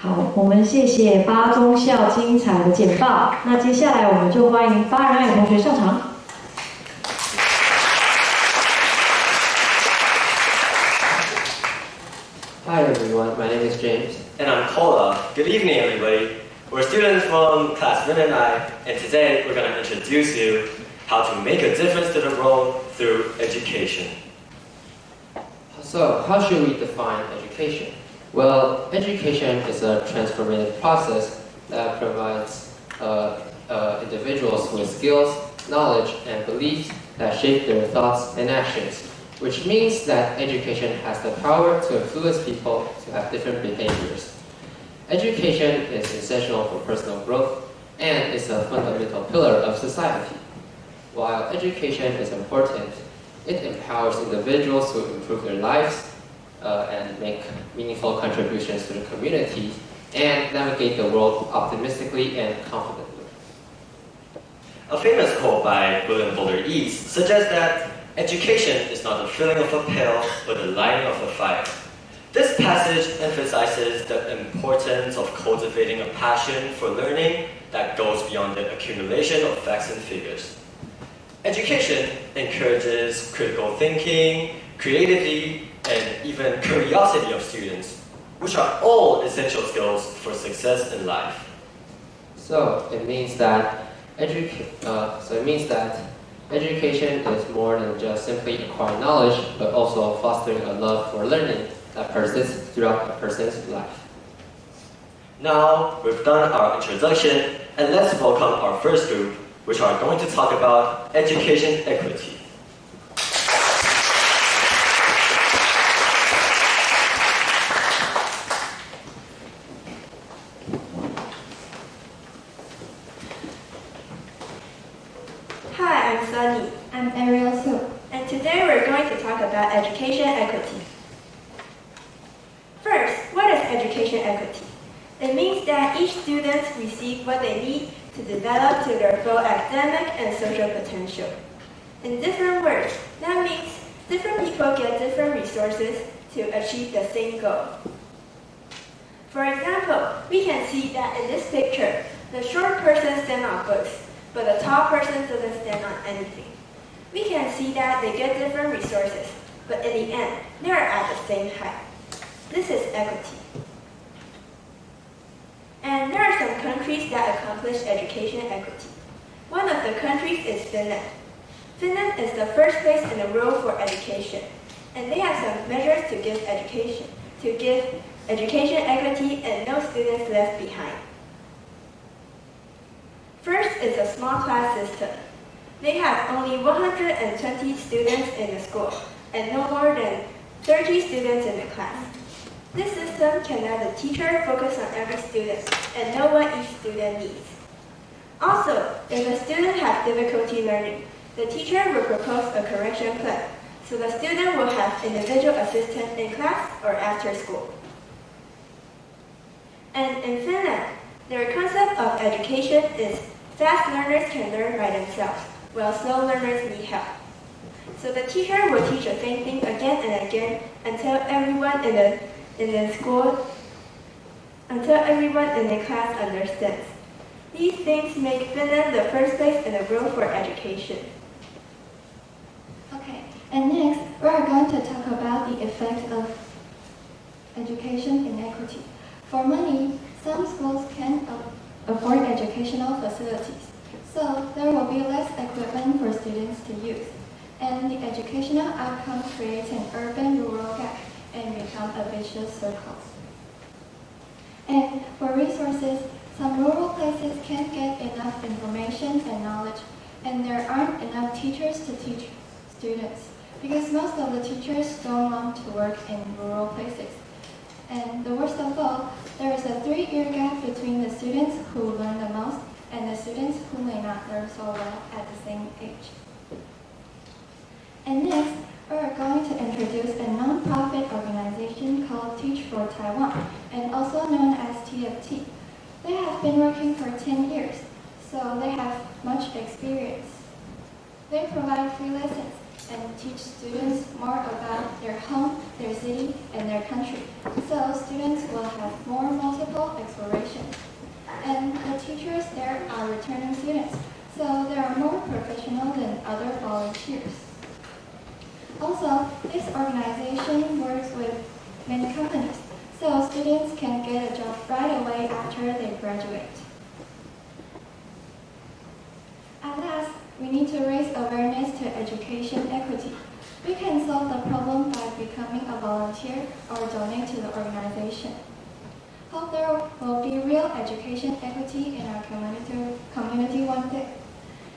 好，我们谢谢八中校精彩的简报。那接下来我们就欢迎八仁爱同学上场。Hi everyone, my name is James. And I'm Kola. Good evening, everybody. We're students from class 111, and today we're going to introduce you how to make a difference to the world through education. So, how should we define education? Well, education is a transformative process that provides individuals with skills, knowledge, and beliefs that shape their thoughts and actions, which means that education has the power to influence people to have different behaviors. Education is essential for personal growth and is a fundamental pillar of society. While education is important, it empowers individuals to improve their lives and make meaningful contributions to the community and navigate the world optimistically and confidently. A famous quote by William Butler Yeats suggests that education is not the filling of a pail, but the lighting of a fire. This passage emphasizes the importance of cultivating a passion for learning that goes beyond the accumulation of facts and figures. Education encourages critical thinking, creativity, and even curiosity of students, which are all essential skills for success in life. So it means that education is more than just simply acquiring knowledge, but also fostering a love for learning that persists throughout a person's life. Now we've done our introduction, and let's welcome our first group, which are going to talk about education equity. Hi, I'm Sunny. I'm Ariel Su. And today we're going to talk about education equity. First, what is education equity? It means that each student receives what they need to develop to their full academic and social potential. In different words, that means different people get different resources to achieve the same goal. For example, we can see that in this picture, the short person stands on books, but the tall person doesn't stand on anything. We can see that they get different resources, but in the end, they are at the same height. This is equity. And there are some countries that accomplish education equity. One of the countries is Finland. Finland is the first place in the world for education, and they have some measures to give education equity and no students left behind. First is a small class system. They have only 120 students in the school and no more than 30 students in the class. This system can let the teacher focus on every student and know what each student needs. Also, if a student has difficulty learning, the teacher will propose a correction plan, so the student will have individual assistance in class or after school. And in Finland, their concept of education is fast learners can learn by themselves, while slow learners need help. So the teacher will teach the same thing again and again until everyone in the class understands. These things make Finland the first place in the world for education. Okay, and next we are going to talk about the effect of education inequity. For money, some schools can't afford educational facilities, so there will be less equipment for students to use, and the educational outcome creates an urban-rural gap and become a vicious circle. And for resources, some rural places can't get enough information and knowledge, and there aren't enough teachers to teach students, because most of the teachers don't want to work in rural places. And the worst of all, there is a 3-year gap between the students who learn the most and the students who may not learn so well at the same age. And next, we are going to introduce a non-profit organization called Teach for Taiwan, and also known as TFT. They have been working for 10 years, so they have much experience. They provide free lessons, and teach students more about their home, their city, and their country. So students will have more multiple explorations. And the teachers there are returning students, so they are more professional than other volunteers. Also, this organization works with many companies, so students can get a job right away after they graduate. At last, we need to raise awareness to education equity. We can solve the problem by becoming a volunteer or donate to the organization. Hope there will be real education equity in our community one day.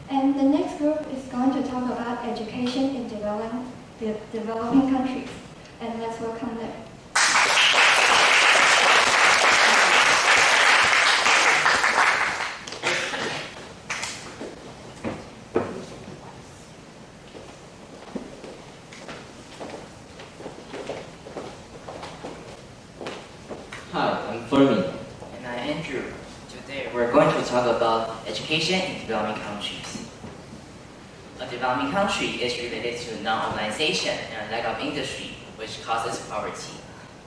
And the next group is going to talk about education in developing countries. And let's welcome them. Hi, I'm Fermi. And I'm Andrew. Today we're going to talk about education in developing countries. A developing country is related to non-urbanization and a lack of industry, which causes poverty.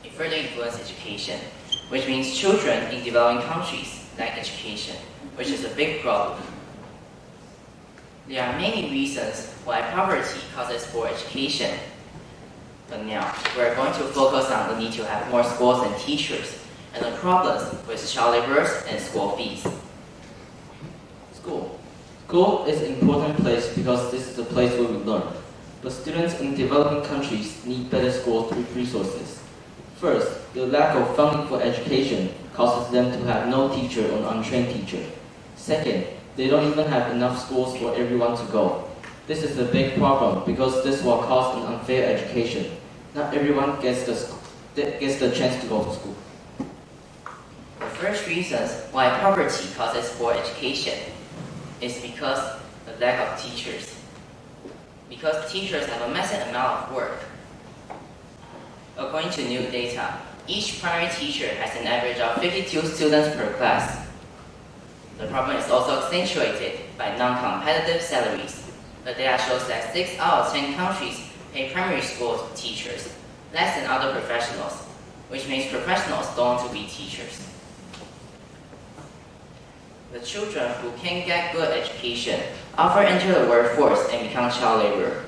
It further influences education, which means children in developing countries lack education, which is a big problem. There are many reasons why poverty causes poor education. But now, we're going to focus on the need to have more schools and teachers, and the problems with child laborers and school fees. School. School is an important place because this is the place where we learn. But students in developing countries need better schools with resources. First, the lack of funding for education causes them to have no teacher or untrained teacher. Second, they don't even have enough schools for everyone to go. This is a big problem because this will cause an unfair education. Not everyone gets the chance to go to school. The first reasons why poverty causes poor education is because of the lack of teachers. Because teachers have a massive amount of work. According to new data, each primary teacher has an average of 52 students per class. The problem is also accentuated by non-competitive salaries. The data shows that 6 out of 10 countries pay primary school teachers less than other professionals, which means professionals don't want to be teachers. The children who can get good education often enter the workforce and become child labor.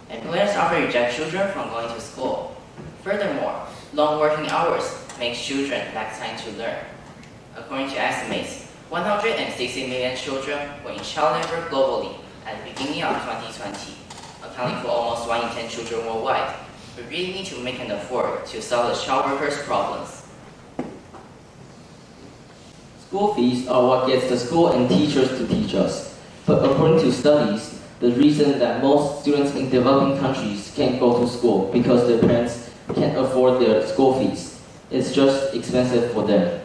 Employers often reject children from going to school. Furthermore, long working hours make children lack time to learn. According to estimates, 160 million children were in child labor globally at the beginning of 2020, accounting for almost 1 in 10 children worldwide. We really need to make an effort to solve the child workers' problems. School fees are what gets the school and teachers to teach us. But according to studies, the reason that most students in developing countries can't go to school because their parents can't afford their school fees. It's just expensive for them.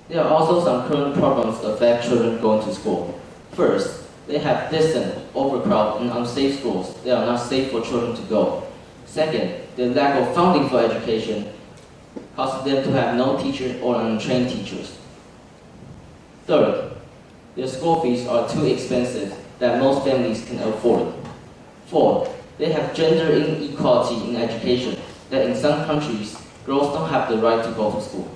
There are also some current problems that affect children going to school. First, they have distant, overcrowded, and unsafe schools that are not safe for children to go. Second, the lack of funding for education causes them to have no teachers or untrained teachers. Third, their school fees are too expensive that most families can afford. Fourth, they have gender inequality in education that in some countries, girls don't have the right to go to school.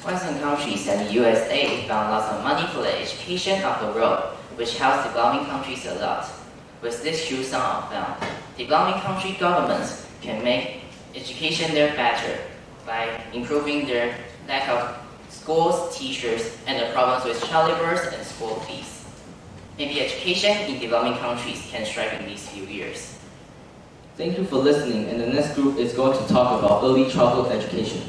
Western countries and the USA found lots of money for the education of the world, which helps developing countries a lot. With this huge sum of funds, developing country governments can make education there better by improving their lack of schools, teachers, and the problems with child laborers and school fees. Maybe education in developing countries can strive in these few years. Thank you for listening, and the next group is going to talk about early childhood education.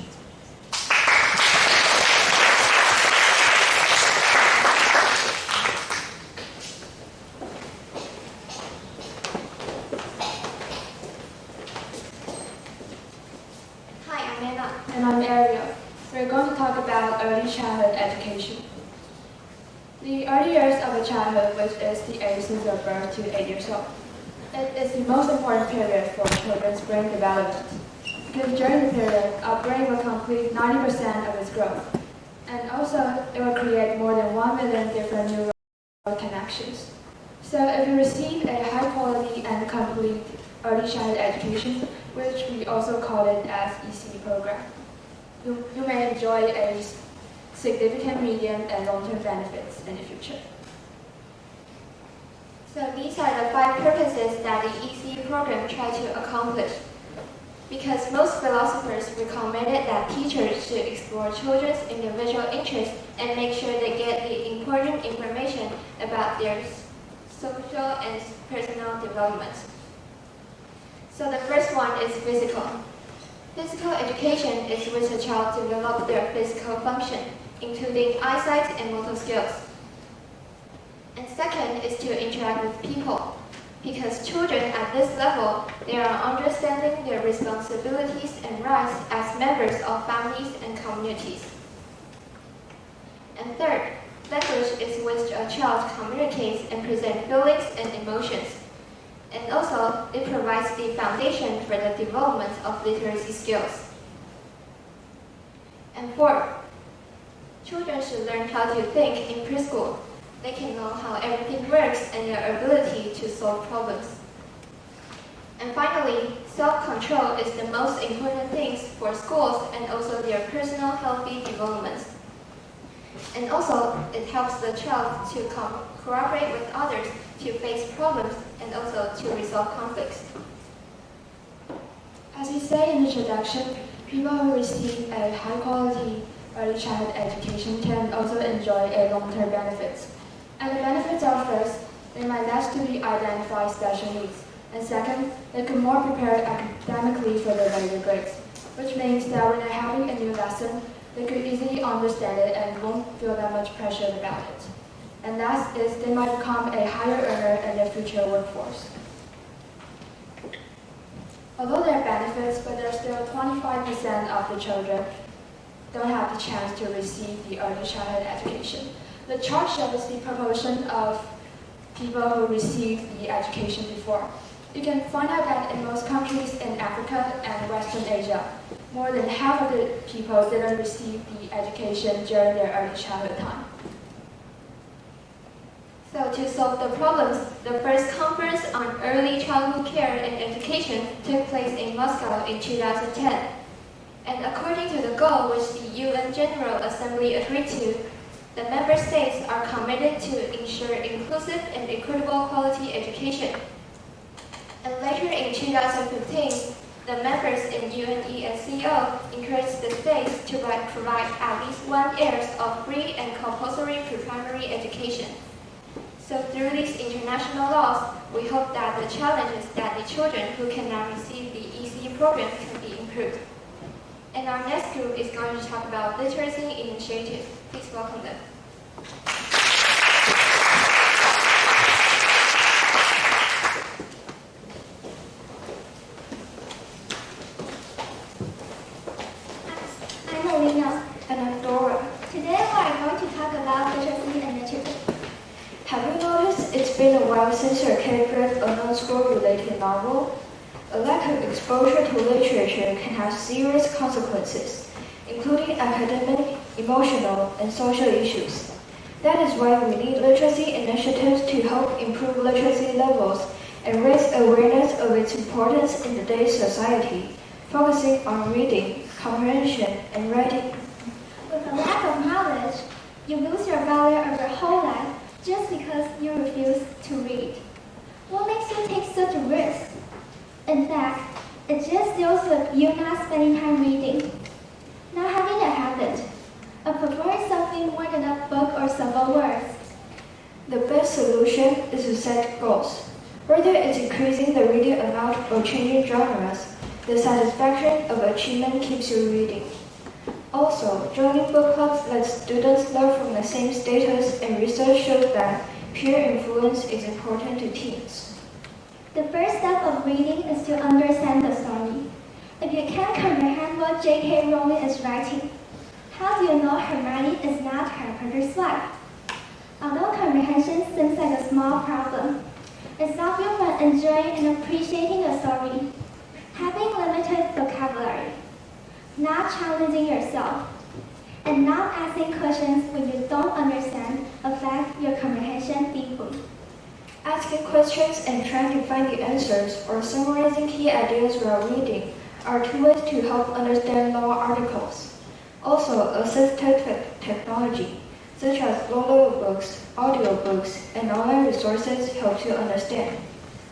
And I'm Ariel. We're going to talk about early childhood education. The early years of a childhood, which is the age since their birth to 8 years old. It is the most important period for children's brain development. Because during the period, our brain will complete 90% of its growth. And also, it will create more than 1 million different neural connections. So if you receive a high quality and complete early childhood education, which we also call it as EC program, you may enjoy a significant medium and long-term benefits in the future. So these are the 5 purposes that the EC program tries to accomplish. Because most philosophers recommended that teachers should explore children's individual interests and make sure they get the important information about their social and personal development. So the first one is physical. Physical education is which a child develops their physical function, including eyesight and motor skills. And second is to interact with people. Because children at this level, they are understanding their responsibilities and rights as members of families and communities. And third, language is which a child communicates and presents feelings and emotions. And also, it provides the foundation for the development of literacy skills. And fourth, children should learn how to think in preschool. They can know how everything works and their ability to solve problems. And finally, self-control is the most important thing for schools and also their personal healthy development. And also, it helps the child to cooperate with others to face problems and also to resolve conflicts. As we say in the introduction, people who receive a high-quality early childhood education can also enjoy a long-term benefits. And the benefits are first, they might naturally identify special needs. And second, they can more prepare academically for their later grades, which means that when they're having a new lesson, they could easily understand it and won't feel that much pressure about it. And last is they might become a higher earner in their future workforce. Although there are benefits, but there's still 25% of the children don't have the chance to receive the early childhood education. The chart shows the proportion of people who received the education before. You can find out that in most countries in Africa and Western Asia, more than half of the people didn't receive the education during their early childhood time. So to solve the problems, the first conference on early childhood care and education took place in Moscow in 2010. And according to the goal which the UN General Assembly agreed to, the member states are committed to ensure inclusive and equitable quality education. And later in 2015, the members in UNESCO encouraged the states to provide at least 1 year of free and compulsory pre-primary education. So through these international laws, we hope that the challenges that the children who cannot receive the EC program can be improved. And our next group is going to talk about literacy initiatives. Please welcome them. I'm Alina. And I'm Dora. Today we are going to talk about literacy initiatives. Have you noticed it's been a while since your kid read a non-school-related novel? A lack of exposure to literature can have serious consequences, including academic, emotional, and social issues. That is why we need literacy initiatives to help improve literacy levels and raise awareness of its importance in today's society, focusing on reading, comprehension, and writing. With a lack of knowledge, you lose your value of your whole life just because you refuse to read. What makes you take such a risk? In fact, it just deals with you not spending time reading, not having a habit, of preferring something more than a book or several words. The best solution is to set goals. Whether it's increasing the reading amount or changing genres, the satisfaction of achievement keeps you reading. Also, joining book clubs lets students learn from the same status, and research shows that peer influence is important to teens. The first step of reading is to understand the story. If you can't comprehend what J.K. Rowling is writing, how do you know Hermione is not Harry Potter's wife? Although comprehension seems like a small problem, it stops you from enjoying and appreciating the story. Having limited vocabulary, not challenging yourself, and not asking questions when you don't understand affect your comprehension deeply. Asking questions and trying to find the answers or summarizing key ideas while reading are two ways to help understand law articles. Also, assistive technology, such as books, audiobooks, and online resources help you understand.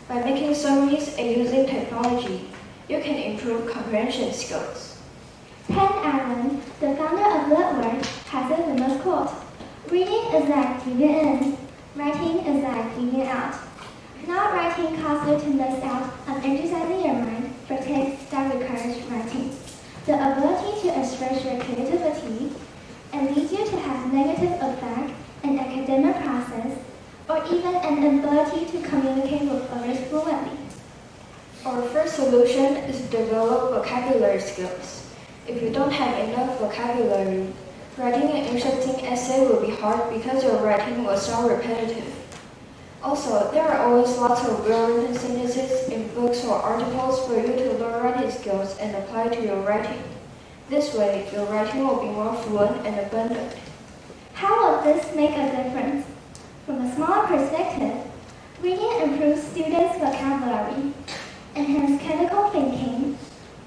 By making summaries and using technology, you can improve comprehension skills. Penn Allen, the founder of Litword, has a famous quote: "Reading is like giving in. Writing is like giving out." Not writing causes you to miss out on exercising your mind for tasks that requires writing. The ability to express your creativity and lead you to have negative effect in academic process, or even an ability to communicate with others fluently. Our first solution is to develop vocabulary skills. If you don't have enough vocabulary, writing an interesting essay will be hard because your writing will sound repetitive. Also, there are always lots of well-written sentences in books or articles for you to learn writing skills and apply to your writing. This way, your writing will be more fluent and abundant. How will this make a difference? From a smaller perspective, reading improves students' vocabulary, enhances critical thinking,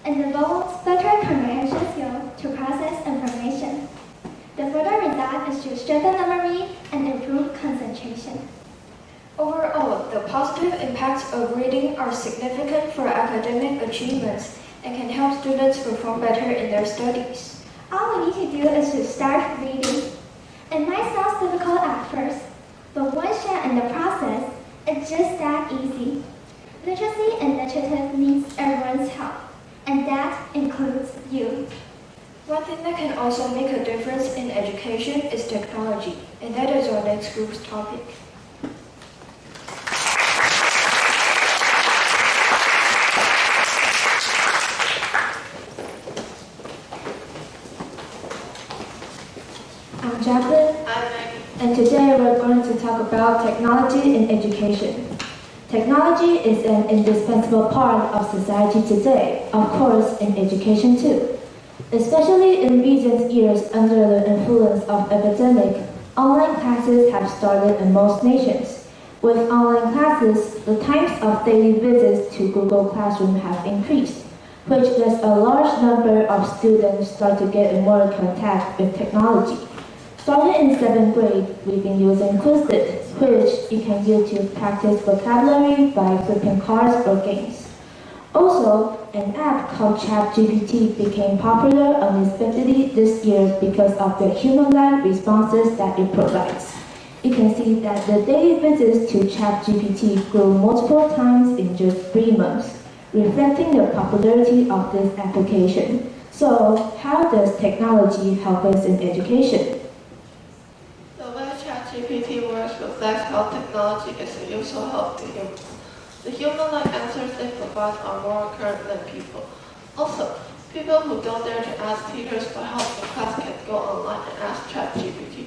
and develops better comprehension skills to process information. The further result is to strengthen memory and improve concentration. Overall, the positive impacts of reading are significant for academic achievements and can help students perform better in their studies. All we need to do is to start reading. It might sound difficult at first, but once you're in the process, it's just that easy. Literacy initiative needs everyone's help, and that includes you. One thing that can also make a difference in education is technology, and that is our next group's topic. I'm Jacqueline, and today we're going to talk about technology in education. Technology is an indispensable part of society today, of course in education too. Especially in recent years under the influence of epidemic, online classes have started in most nations. With online classes, the times of daily visits to Google Classroom have increased, which lets a large number of students start to get in more contact with technology. Starting in 7th grade, we've been using Quizlet, which you can use to practice vocabulary by flipping cards or games. Also, an app called ChatGPT became popular unexpectedly this year because of the human-like responses that it provides. You can see that the daily visits to ChatGPT grew multiple times in just 3 months, reflecting the popularity of this application. So, how does technology help us in education? The way ChatGPT works reflects how technology is a useful help to humans. The human-like answers it provides are more current than people. Also, people who don't dare to ask teachers for help in class can go online and ask ChatGPT.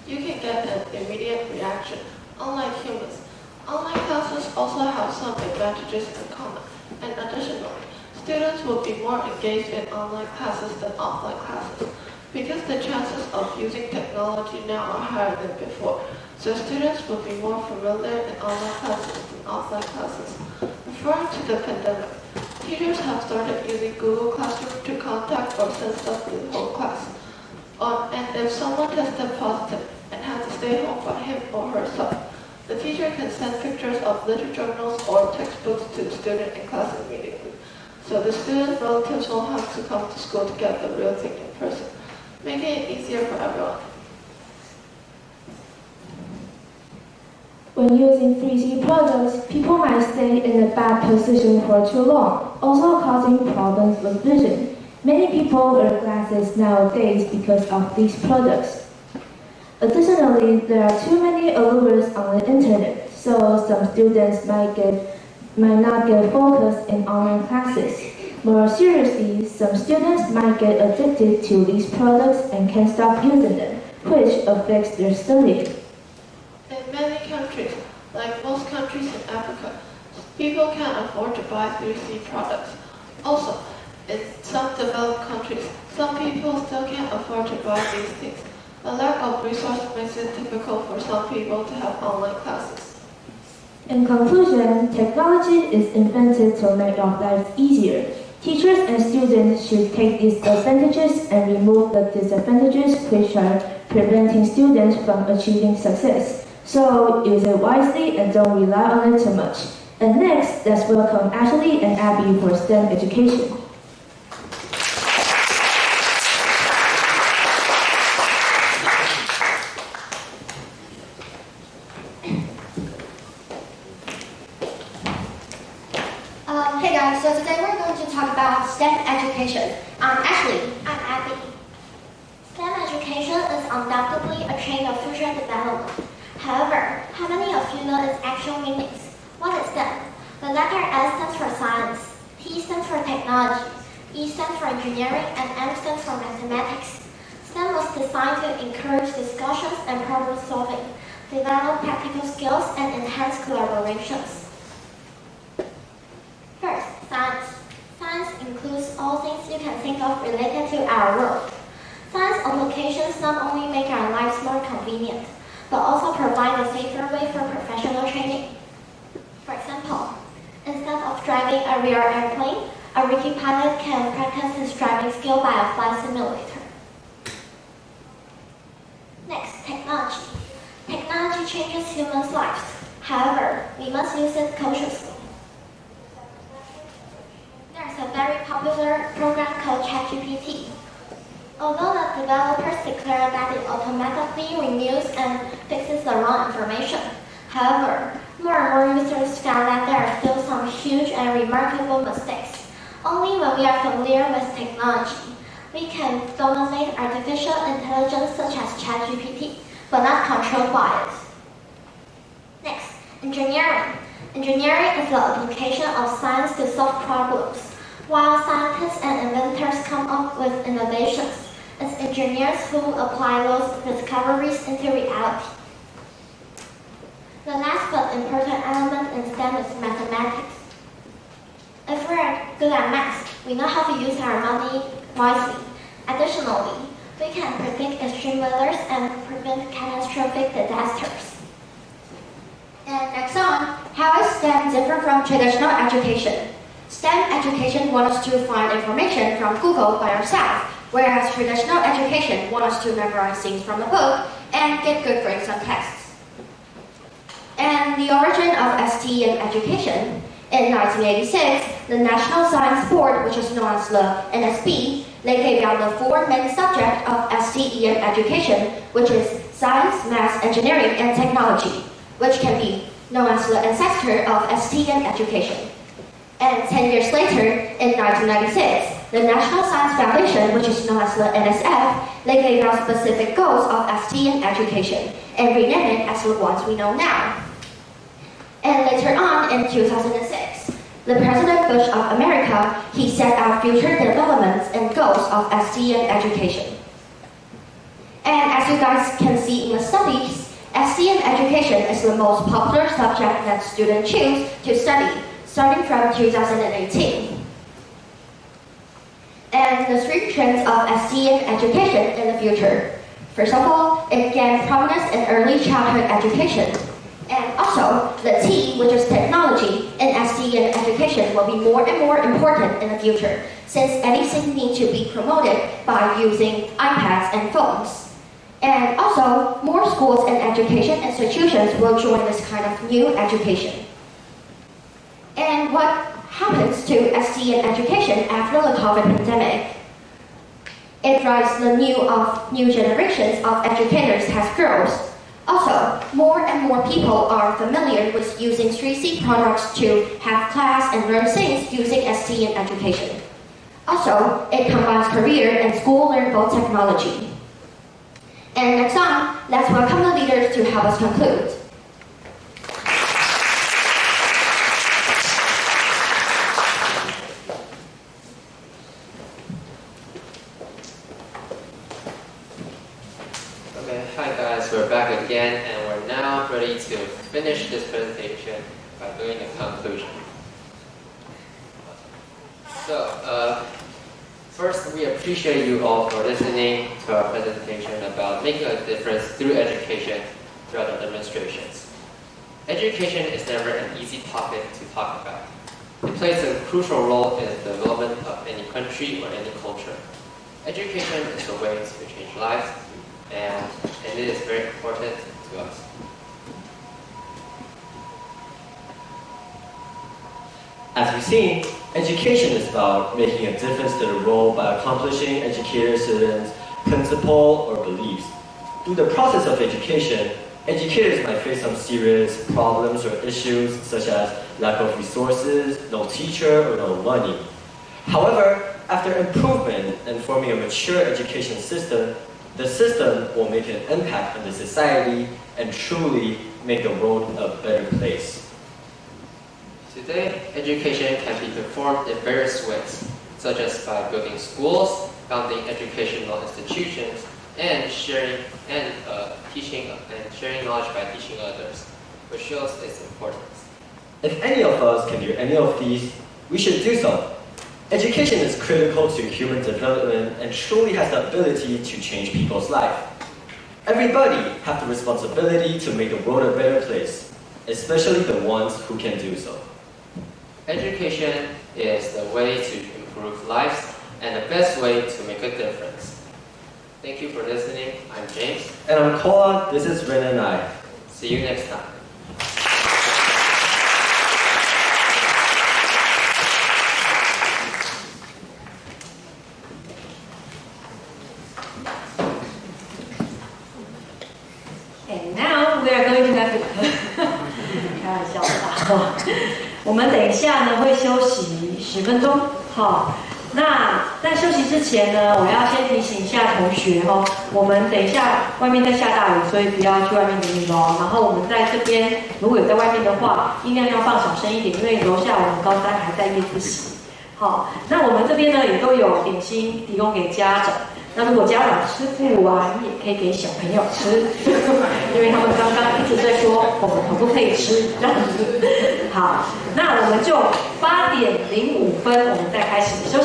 You can get an immediate reaction, unlike humans. Online classes also have some advantages in common, and additionally, students will be more engaged in online classes than offline classes, because the chances of using technology now are higher than before, so students will be more familiar in online classes than offline classes. Referring to the pandemic, teachers have started using Google Classroom to contact or send stuff to the whole class. And if someone tested positive and had to stay home by him or herself, the teacher can send pictures of literature journals or textbooks to the student in class immediately. So the student's relatives won't have to come to school to get the real thing in person, making it easier for everyone. When using 3C products, people might stay in a bad position for too long, also causing problems with vision. Many people wear glasses nowadays because of these products. Additionally, there are too many allures on the internet, so some students might not get focused in online classes. More seriously, some students might get addicted to these products and can't stop using them, which affects their study. In many countries, like most countries in Africa, people can't afford to buy 3C products. Also, in some developed countries, some people still can't afford to buy these things. A lack of resources makes it difficult for some people to have online classes. In conclusion, technology is invented to make our lives easier. Teachers and students should take these advantages and remove the disadvantages which are preventing students from achieving success. So use it wisely and don't rely on it too much. And next, let's welcome Ashley and Abby for STEM education. Hey guys, so today we're going to talk about STEM education. I'm Ashley. I'm Abby. STEM education is undoubtedly a chain of future development. However, how many of you know its actual meanings? What is STEM? The letter S stands for science, T stands for technology, E stands for engineering, and M stands for mathematics. STEM was designed to encourage discussions and problem solving, develop practical skills, and enhance collaborations. First, science. Science includes all things you can think of related to our world. Science applications not only make our lives more convenient, but also provide a safer way for professional training. For example, instead of driving a real airplane, a rookie pilot can practice his driving skill by a flight simulator. Next, technology. Technology changes humans' lives. However, we must use it cautiously. There's a very popular program called ChatGPT. Although the developers declare that it automatically renews and fixes the wrong information, however, more and more users found that there are still some huge and remarkable mistakes. Only when we are familiar with technology, we can dominate artificial intelligence such as ChatGPT, but not controlled by it. Next, engineering. Engineering is the application of science to solve problems. While scientists and inventors come up with innovations, it's engineers who apply those discoveries into reality. The last but important element in STEM is mathematics. If we're good at math, we know how to use our money wisely. Additionally, we can predict extreme weathers and prevent catastrophic disasters. And next on, how is STEM different from traditional education? STEM education wants us to find information from Google by ourselves, whereas traditional education wants us to memorize things from the book and get good grades on tests. And the origin of STEM education. In 1986, the National Science Board, which is known as the NSB, they gave out the four main subjects of STEM education, which is science, math, engineering, and technology, which can be known as the ancestor of STEM education. And 10 years later, in 1996, the National Science Foundation, which is known as the NSF, they gave out specific goals of STEM education and renamed it as the ones we know now. And later on, in 2006, the President Bush of America, he set out future developments and goals of STEM education. And as you guys can see in the studies, STEM education is the most popular subject that students choose to study, starting from 2018. And the three trends of STEM education in the future. First of all, it gains prominence in early childhood education. And also, the T, which is technology, in STEM education will be more and more important in the future, since anything needs to be promoted by using iPads and phones. And also, more schools and education institutions will join this kind of new education. And what happens to STEM education after the COVID pandemic? It drives the new generations of educators has growth. Also, more and more people are familiar with using 3C products to have class and learn things using STEM education. Also, it combines career and school learnable technology. And next on, let's welcome the leaders to help us conclude. Okay, hi guys, we're back again and we're now ready to finish this presentation by doing a conclusion. So, first we appreciate you all for listening to our presentation about making a difference through education throughout the demonstrations. Education is never an easy topic to talk about. It plays a crucial role in the development of any country or any culture. Education is a way to change lives, and it is very important to us. As we've seen, education is about making a difference to the world by accomplishing educator students' principle or beliefs. Through the process of education, educators might face some serious problems or issues such as lack of resources, no teacher, or no money. However, after improvement and forming a mature education system, the system will make an impact on the society and truly make the world a better place. Today, education can be performed in various ways, such as by building schools, founding educational institutions, and sharing knowledge by teaching others, which shows its importance. If any of us can do any of these, we should do so. Education is critical to human development and truly has the ability to change people's lives. Everybody has the responsibility to make the world a better place, especially the ones who can do so. Education is the way to improve lives and the best way to make a difference. Thank you for listening. I'm James. And I'm Kola. This is Ren and I. See you next time. And now we are going to have开玩笑的我们等一下呢会休息10分钟，好。那在休息之前呢，我要先提醒一下同学哦，我们等一下外面在下大雨，所以不要去外面淋雨哦。然后我们在这边如果有在外面的话，尽量要放小声一点，因为楼下我们高三还在夜自习。好，那我们这边呢也都有点心提供给家长。那如果家长吃不完，也可以给小朋友吃，因为他们刚刚一直在说我们可不可以吃这样子。好，那我们就8:05我们再开始休息。